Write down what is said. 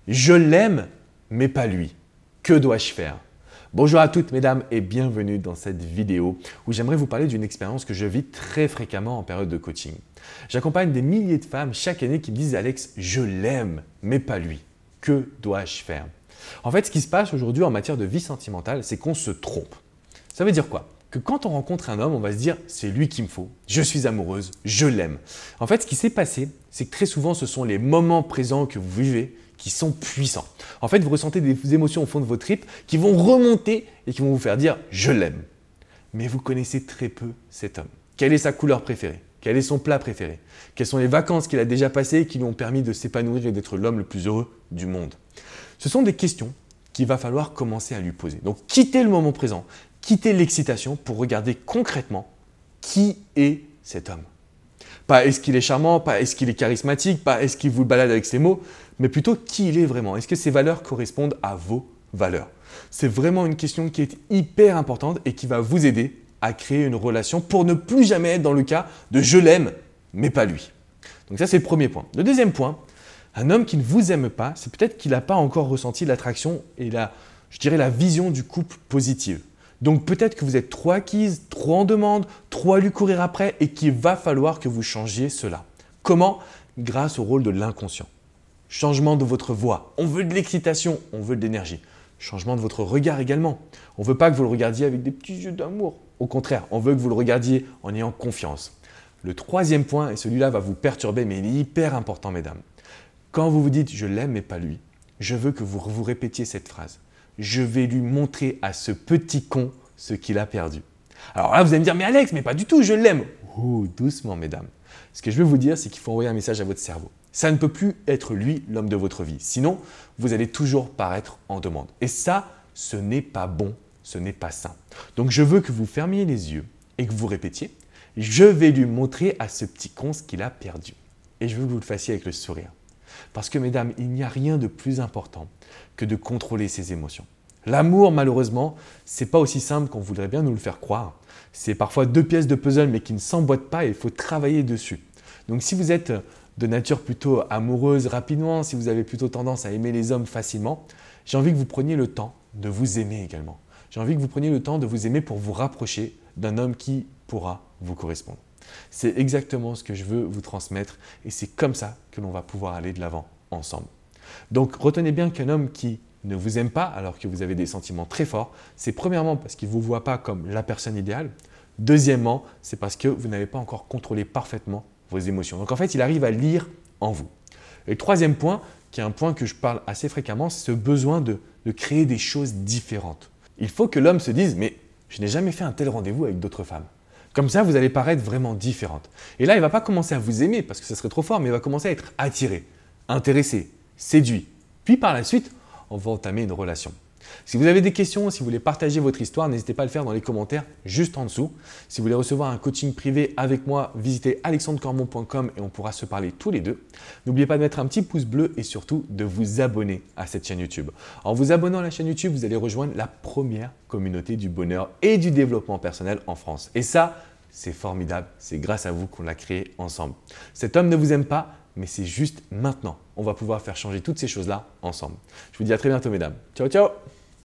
Je l'aime, mais pas lui. Que dois-je faire? Bonjour à toutes mesdames et bienvenue dans cette vidéo où j'aimerais vous parler d'une expérience que je vis très fréquemment en période de coaching. J'accompagne des milliers de femmes chaque année qui me disent « Alex, je l'aime, mais pas lui. Que dois-je faire ?» En fait, ce qui se passe aujourd'hui en matière de vie sentimentale, c'est qu'on se trompe. Ça veut dire quoi? Que quand on rencontre un homme, on va se dire « c'est lui qu'il me faut, je suis amoureuse, je l'aime ». En fait, ce qui s'est passé, c'est que très souvent, ce sont les moments présents que vous vivez qui sont puissants. En fait, vous ressentez des émotions au fond de vos tripes qui vont remonter et qui vont vous faire dire « je l'aime ». Mais vous connaissez très peu cet homme. Quelle est sa couleur préférée? Quel est son plat préféré? Quelles sont les vacances qu'il a déjà passées et qui lui ont permis de s'épanouir et d'être l'homme le plus heureux du monde? Ce sont des questions qu'il va falloir commencer à lui poser. Donc, quittez le moment présent, quittez l'excitation pour regarder concrètement qui est cet homme. Pas est-ce qu'il est charmant, pas est-ce qu'il est charismatique, pas est-ce qu'il vous balade avec ses mots, mais plutôt qui il est vraiment. Est-ce que ses valeurs correspondent à vos valeurs? C'est vraiment une question qui est hyper importante et qui va vous aider à créer une relation pour ne plus jamais être dans le cas de « je l'aime, mais pas lui ». Donc ça, c'est le premier point. Le deuxième point, un homme qui ne vous aime pas, c'est peut-être qu'il n'a pas encore ressenti l'attraction et la vision du couple positive. Donc peut-être que vous êtes trop acquise, trop en demande, trop à lui courir après et qu'il va falloir que vous changiez cela. Comment? Grâce au rôle de l'inconscient. Changement de votre voix. On veut de l'excitation, on veut de l'énergie. Changement de votre regard également. On ne veut pas que vous le regardiez avec des petits yeux d'amour. Au contraire, on veut que vous le regardiez en ayant confiance. Le troisième point, et celui-là va vous perturber, mais il est hyper important, mesdames. Quand vous vous dites « je l'aime mais pas lui », je veux que vous vous répétiez cette phrase. Je vais lui montrer à ce petit con ce qu'il a perdu. Alors là, vous allez me dire « mais Alex, mais pas du tout, je l'aime ». Oh, doucement, mesdames. Ce que je veux vous dire, c'est qu'il faut envoyer un message à votre cerveau. Ça ne peut plus être lui, l'homme de votre vie. Sinon, vous allez toujours paraître en demande. Et ça, ce n'est pas bon, ce n'est pas sain. Donc, je veux que vous fermiez les yeux et que vous répétiez « je vais lui montrer à ce petit con ce qu'il a perdu ». Et je veux que vous le fassiez avec le sourire. Parce que, mesdames, il n'y a rien de plus important que de contrôler ses émotions. L'amour, malheureusement, ce n'est pas aussi simple qu'on voudrait bien nous le faire croire. C'est parfois deux pièces de puzzle, mais qui ne s'emboîtent pas et il faut travailler dessus. Donc, si vous êtes de nature plutôt amoureuse rapidement, si vous avez plutôt tendance à aimer les hommes facilement, j'ai envie que vous preniez le temps de vous aimer également. J'ai envie que vous preniez le temps de vous aimer pour vous rapprocher d'un homme qui pourra vous correspondre. C'est exactement ce que je veux vous transmettre et c'est comme ça que l'on va pouvoir aller de l'avant ensemble. Donc, retenez bien qu'un homme qui ne vous aime pas alors que vous avez des sentiments très forts, c'est premièrement parce qu'il ne vous voit pas comme la personne idéale. Deuxièmement, c'est parce que vous n'avez pas encore contrôlé parfaitement vos émotions. Donc, en fait, il arrive à lire en vous. Et le troisième point, qui est un point que je parle assez fréquemment, c'est ce besoin de créer des choses différentes. Il faut que l'homme se dise « mais je n'ai jamais fait un tel rendez-vous avec d'autres femmes ». Comme ça, vous allez paraître vraiment différente. Et là, il ne va pas commencer à vous aimer parce que ce serait trop fort, mais il va commencer à être attiré, intéressé, séduit. Puis par la suite, on va entamer une relation. Si vous avez des questions, si vous voulez partager votre histoire, n'hésitez pas à le faire dans les commentaires juste en dessous. Si vous voulez recevoir un coaching privé avec moi, visitez alexandrecormon.com et on pourra se parler tous les deux. N'oubliez pas de mettre un petit pouce bleu et surtout de vous abonner à cette chaîne YouTube. En vous abonnant à la chaîne YouTube, vous allez rejoindre la première communauté du bonheur et du développement personnel en France. Et ça, c'est formidable. C'est grâce à vous qu'on l'a créé ensemble. Cet homme ne vous aime pas, mais c'est juste maintenant. On va pouvoir faire changer toutes ces choses-là ensemble. Je vous dis à très bientôt, mesdames. Ciao, ciao!